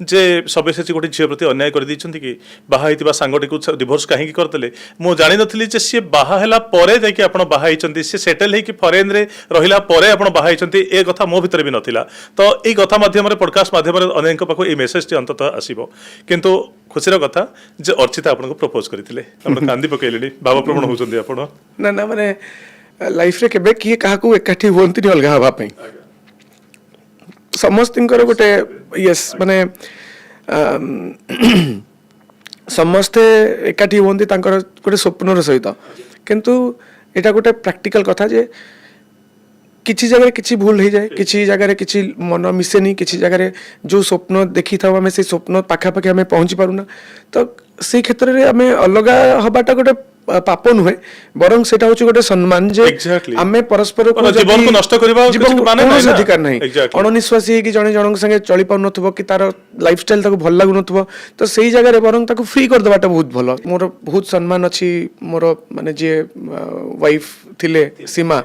जे सब्यसाची गोटे झील प्रति अन्याय कर कि बाहा सांगटी को डिवोर्स कहीं करदे मुझे जानी नी जे सी बाहा पर जाकि आप बाहा सी सेटल होकर फरेन रे रहा पर आप बाहा ए कथा मो भीतर भी नाला तो ये कथा मध्यम पॉडकास्ट मध्यम अनेक पाक ये मेसेज टी अंततः आसो किंतु खुशीर कथा जे अर्चिता आपको प्रपोज करते कांदी पकड़े भावप्रवण होती आप ना ना माने लाइफ रे केबे किए काहाकू एकाठी हुअंती अलगा हवा पई समस्तिंकर गोटे यस माने समस्ते एकाठी हुअंती तांकर गोटे स्वप्नर सहित किंतु एटा गोटे प्रैक्टिकल कथा जे किसी जगह किसी भूल हो जाए किसी जगह किसी मन मिसेनी किसी जगह जो स्वप्न देखी था आम से स्वप्न पाखापाखि आम पहुँची पारूना तो से क्षेत्र में आम अलग हवाटा गोटे पाप नुहे बरं सेटा होची गोटे सम्मान जे आम परस्पर को जीवन को नष्ट करबा अधिकार नहीं अणनिश्वासी कि जने जनक संगे चली पाउ नथबो कि तार लाइफस्टाइल ताको भल लागु नथबो तो सेही जगह रे बरं ताको फ्री कर देबाटा बहुत भलो मोर बहुत सम्मान अछि मोर माने जे वाइफ थिले सीमा